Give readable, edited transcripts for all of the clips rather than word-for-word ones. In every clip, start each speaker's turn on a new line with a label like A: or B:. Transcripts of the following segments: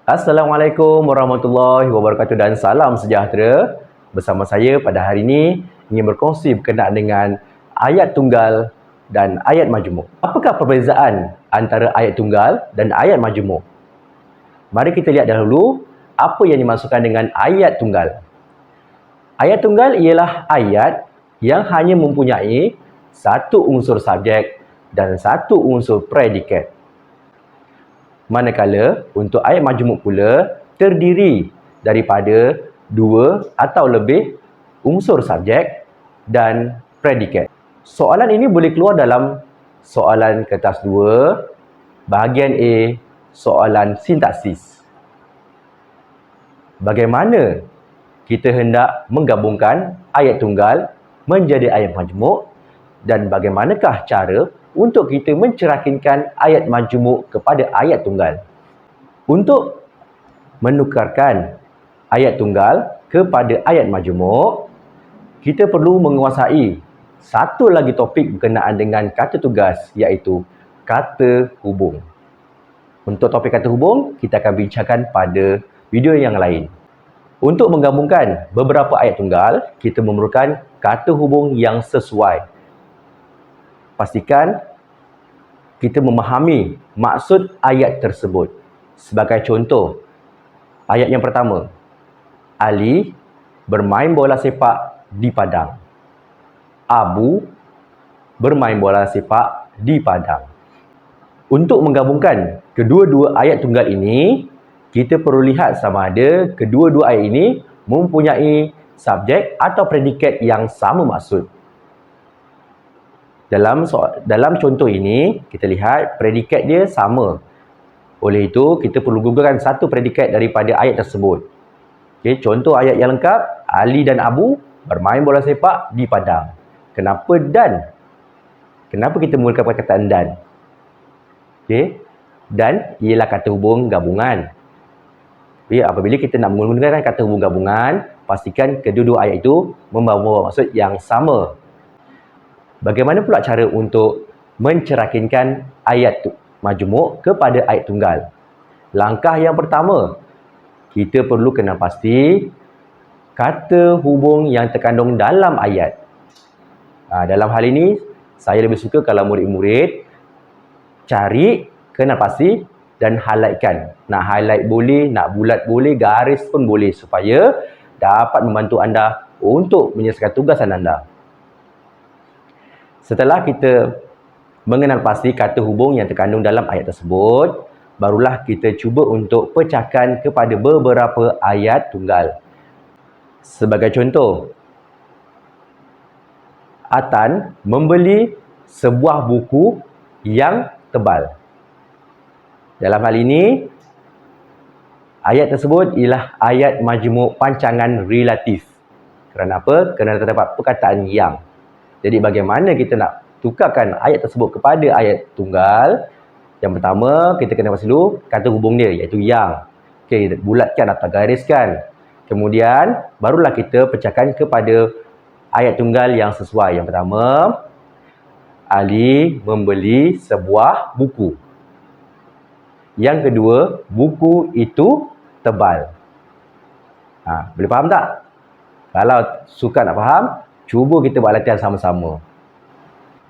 A: Assalamualaikum warahmatullahi wabarakatuh dan salam sejahtera. Bersama saya pada hari ini ingin berkongsi berkenaan dengan ayat tunggal dan ayat majmuk. Apakah perbezaan antara ayat tunggal dan ayat majmuk? Mari kita lihat dahulu apa yang dimaksudkan dengan ayat tunggal. Ayat tunggal ialah ayat yang hanya mempunyai satu unsur subjek dan satu unsur predikat. Manakala untuk ayat majmuk pula terdiri daripada dua atau lebih unsur subjek dan predikat. Soalan ini boleh keluar dalam soalan kertas 2, bahagian A, soalan sintaksis. Bagaimana kita hendak menggabungkan ayat tunggal menjadi ayat majmuk dan bagaimanakah cara untuk kita mencerahkinkan ayat majmuk kepada ayat tunggal. Untuk menukarkan ayat tunggal kepada ayat majmuk, kita perlu menguasai satu lagi topik berkenaan dengan kata tugas, iaitu kata hubung. Untuk topik kata hubung, kita akan bincangkan pada video yang lain. Untuk menggabungkan beberapa ayat tunggal, kita memerlukan kata hubung yang sesuai. Pastikan kita memahami maksud ayat tersebut. Sebagai contoh, ayat yang pertama, Ali bermain bola sepak di padang. Abu bermain bola sepak di padang. Untuk menggabungkan kedua-dua ayat tunggal ini, kita perlu lihat sama ada kedua-dua ayat ini mempunyai subjek atau predikat yang sama maksud. Dalam contoh ini, kita lihat predikat dia sama. Oleh itu, kita perlu gugurkan satu predikat daripada ayat tersebut. Okay, contoh ayat yang lengkap, Ali dan Abu bermain bola sepak di padang. Kenapa dan? Kenapa kita menggunakan perkataan dan? Okay, dan ialah kata hubung gabungan. Okay, apabila kita nak menggunakan kata hubung gabungan, pastikan kedua-dua ayat itu membawa maksud yang sama. Bagaimana pula cara untuk mencerahkinkan ayat majmuk kepada ayat tunggal? Langkah yang pertama, kita perlu kenal pasti kata hubung yang terkandung dalam ayat. Dalam hal ini, saya lebih suka kalau murid-murid cari, kenal pasti dan highlightkan. Nak highlight boleh, nak bulat boleh, garis pun boleh supaya dapat membantu anda untuk menyelesaikan tugasan anda. Setelah kita mengenal pasti kata hubung yang terkandung dalam ayat tersebut, barulah kita cuba untuk pecahkan kepada beberapa ayat tunggal. Sebagai contoh, Atan membeli sebuah buku yang tebal. Dalam hal ini, ayat tersebut ialah ayat majmuk pancangan relatif. Kerana apa? Kerana terdapat perkataan yang. Jadi bagaimana kita nak tukarkan ayat tersebut kepada ayat tunggal? Yang pertama, kita kena pasti dulu kata hubung dia, iaitu yang. Okey, bulatkan atau gariskan. Kemudian, barulah kita pecahkan kepada ayat tunggal yang sesuai. Yang pertama, Ali membeli sebuah buku. Yang kedua, buku itu tebal. Boleh faham tak? Kalau suka nak faham, cuba kita buat latihan sama-sama.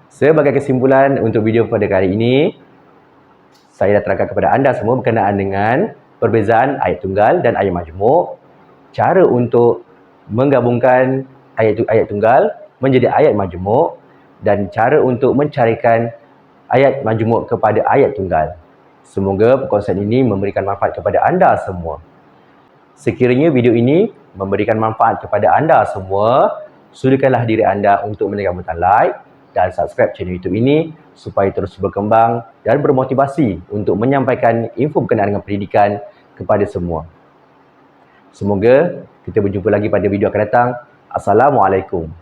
A: Sebagai kesimpulan untuk video pada kali ini, saya dah terangkan kepada anda semua berkenaan dengan perbezaan ayat tunggal dan ayat majmuk, cara untuk menggabungkan ayat tunggal menjadi ayat majmuk, dan cara untuk mencarikan ayat majmuk kepada ayat tunggal. Semoga perkongsian ini memberikan manfaat kepada anda semua. Sekiranya video ini memberikan manfaat kepada anda semua, sudikanlah diri anda untuk menekan butang like dan subscribe channel YouTube ini supaya terus berkembang dan bermotivasi untuk menyampaikan info berkenaan dengan pendidikan kepada semua. Semoga kita berjumpa lagi pada video akan datang. Assalamualaikum.